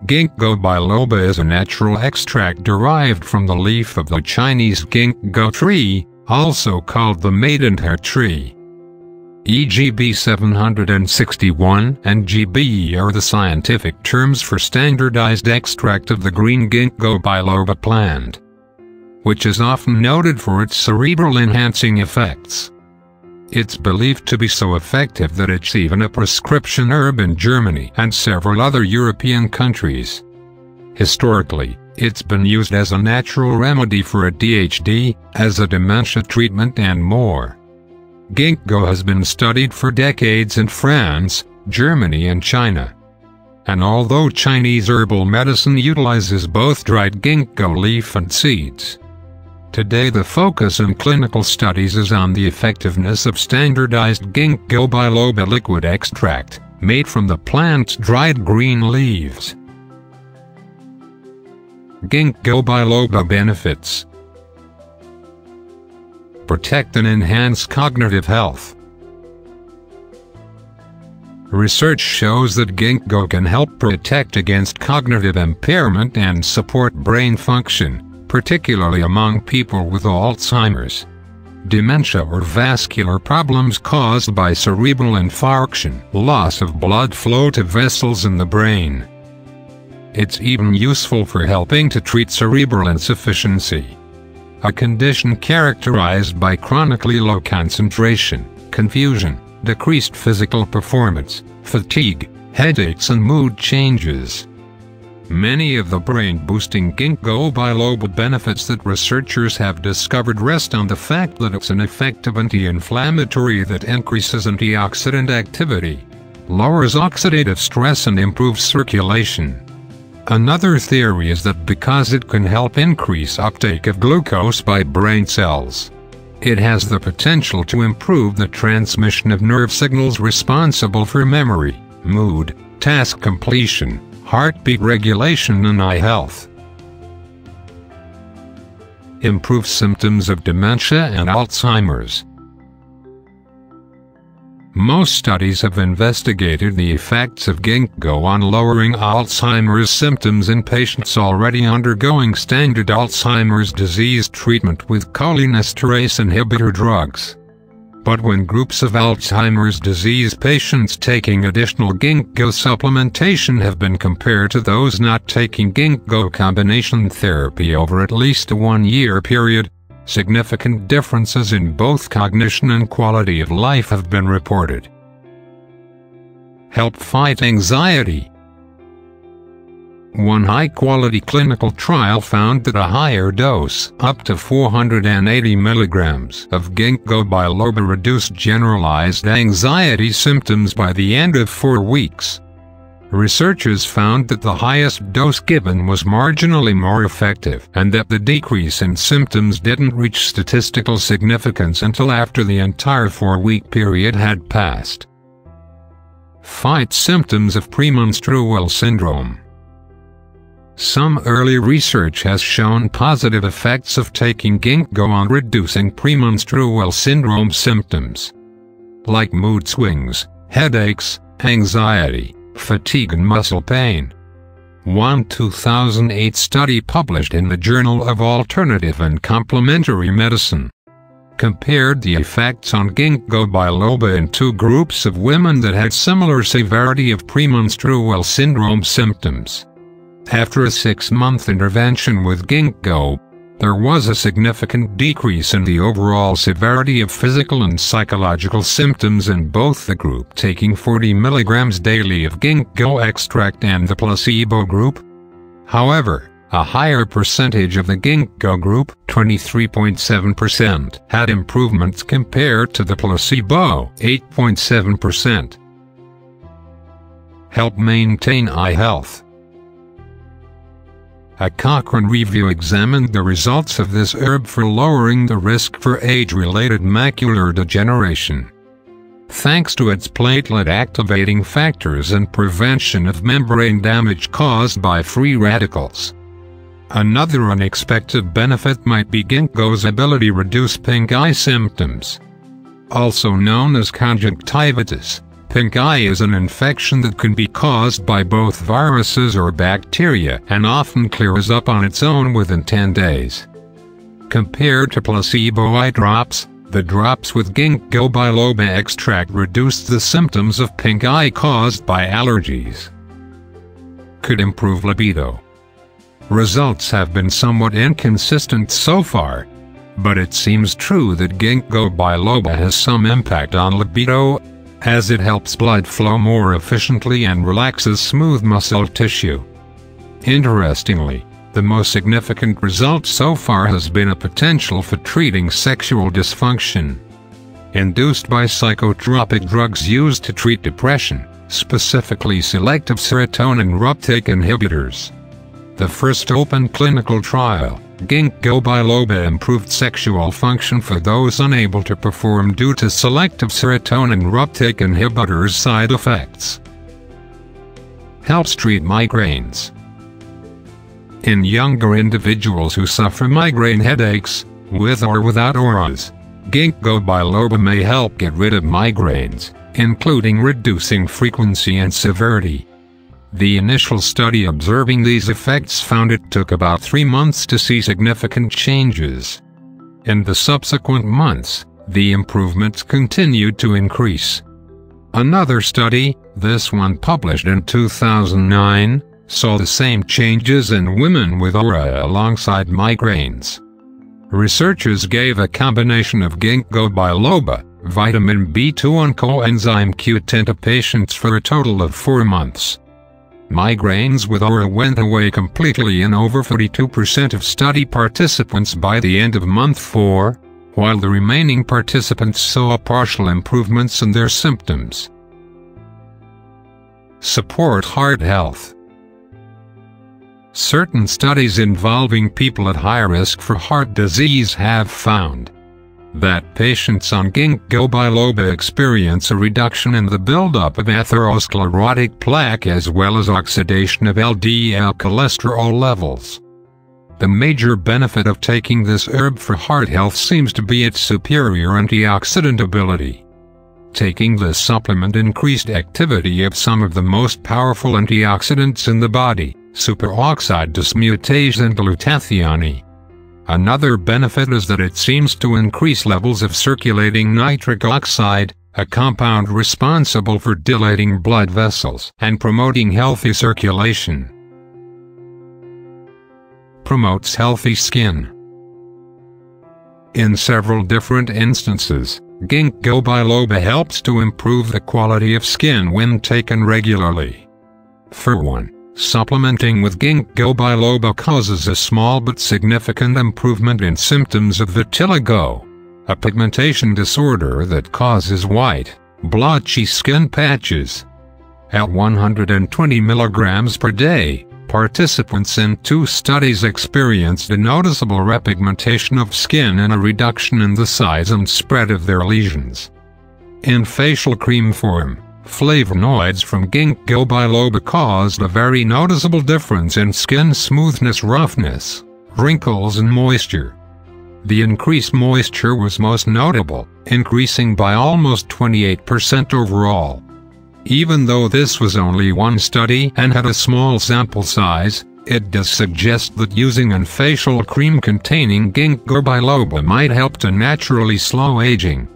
Ginkgo biloba is a natural extract derived from the leaf of the Chinese ginkgo tree, also called the maidenhair tree. EGB 761 and GB are the scientific terms for standardized extract of the green Ginkgo biloba plant, which is often noted for its cerebral enhancing effects. It's believed to be so effective that it's even a prescription herb in Germany and several other European countries. Historically, it's been used as a natural remedy for ADHD, as a dementia treatment and more. Ginkgo has been studied for decades in France, Germany and China. And although Chinese herbal medicine utilizes both dried ginkgo leaf and seeds, today the focus in clinical studies is on the effectiveness of standardized Ginkgo biloba liquid extract, made from the plant's dried green leaves. Ginkgo biloba benefits: protect and enhance cognitive health. Research shows that ginkgo can help protect against cognitive impairment and support brain function, particularly among people with Alzheimer's, dementia or vascular problems caused by cerebral infarction, loss of blood flow to vessels in the brain. It's even useful for helping to treat cerebral insufficiency, a condition characterized by chronically low concentration, confusion, decreased physical performance, fatigue, headaches and mood changes. Many of the brain-boosting Ginkgo biloba benefits that researchers have discovered rest on the fact that it's an effective anti-inflammatory that increases antioxidant activity, lowers oxidative stress and improves circulation. Another theory is that because it can help increase uptake of glucose by brain cells, it has the potential to improve the transmission of nerve signals responsible for memory, mood, task completion, heartbeat regulation and eye health. Improve symptoms of dementia and Alzheimer's. Most studies have investigated the effects of ginkgo on lowering Alzheimer's symptoms in patients already undergoing standard Alzheimer's disease treatment with cholinesterase inhibitor drugs. But when groups of Alzheimer's disease patients taking additional ginkgo supplementation have been compared to those not taking ginkgo combination therapy over at least a 1-year period, significant differences in both cognition and quality of life have been reported. Help fight anxiety. One high-quality clinical trial found that a higher dose, up to 480 milligrams, of Ginkgo biloba reduced generalized anxiety symptoms by the end of 4 weeks. Researchers found that the highest dose given was marginally more effective and that the decrease in symptoms didn't reach statistical significance until after the entire 4-week period had passed. Fight symptoms of premenstrual syndrome. Some early research has shown positive effects of taking ginkgo on reducing premenstrual syndrome symptoms, like mood swings, headaches, anxiety, fatigue and muscle pain. One 2008 study published in the Journal of Alternative and Complementary Medicine compared the effects on ginkgo biloba in 2 groups of women that had similar severity of premenstrual syndrome symptoms. After a 6-month intervention with ginkgo, there was a significant decrease in the overall severity of physical and psychological symptoms in both the group taking 40 milligrams daily of ginkgo extract and the placebo group. However, a higher percentage of the ginkgo group, 23.7%, had improvements compared to the placebo, 8.7%. Help maintain eye health. A Cochrane review examined the results of this herb for lowering the risk for age-related macular degeneration, thanks to its platelet-activating factors and prevention of membrane damage caused by free radicals. Another unexpected benefit might be ginkgo's ability to reduce pink eye symptoms, also known as conjunctivitis, Pink eye is an infection that can be caused by both viruses or bacteria and often clears up on its own within 10 days. Compared to placebo eye drops, the drops with Ginkgo biloba extract reduced the symptoms of pink eye caused by allergies. Could improve libido. Results have been somewhat inconsistent so far, but it seems true that Ginkgo biloba has some impact on libido, as it helps blood flow more efficiently and relaxes smooth muscle tissue. Interestingly, the most significant result so far has been a potential for treating sexual dysfunction induced by psychotropic drugs used to treat depression, specifically selective serotonin reuptake inhibitors. The first open clinical trial, Ginkgo biloba improved sexual function for those unable to perform due to selective serotonin reuptake inhibitors side effects. Helps treat migraines. In younger individuals who suffer migraine headaches, with or without auras, Ginkgo biloba may help get rid of migraines, including reducing frequency and severity. The initial study observing these effects found it took about 3 months to see significant changes. In the subsequent months, the improvements continued to increase. Another study, this one published in 2009, saw the same changes in women with aura alongside migraines. Researchers gave a combination of Ginkgo biloba, vitamin B2 and coenzyme Q10 to patients for a total of 4 months. Migraines with aura went away completely in over 42% of study participants by the end of month 4, while the remaining participants saw partial improvements in their symptoms. Support heart health. Certain studies involving people at high risk for heart disease have found that patients on Ginkgo biloba experience a reduction in the buildup of atherosclerotic plaque as well as oxidation of LDL cholesterol levels. The major benefit of taking this herb for heart health seems to be its superior antioxidant ability. Taking this supplement increased activity of some of the most powerful antioxidants in the body, superoxide dismutase and glutathione. Another benefit is that it seems to increase levels of circulating nitric oxide, a compound responsible for dilating blood vessels and promoting healthy circulation. Promotes healthy skin. In several different instances, Ginkgo biloba helps to improve the quality of skin when taken regularly. For one, supplementing with Ginkgo biloba causes a small but significant improvement in symptoms of vitiligo, a pigmentation disorder that causes white, blotchy skin patches. At 120 milligrams per day, participants in 2 studies experienced a noticeable repigmentation of skin and a reduction in the size and spread of their lesions. In facial cream form, flavonoids from Ginkgo biloba caused a very noticeable difference in skin smoothness, roughness, wrinkles and moisture. The increased moisture was most notable, increasing by almost 28% overall. Even though this was only one study and had a small sample size, it does suggest that using a facial cream containing Ginkgo biloba might help to naturally slow aging.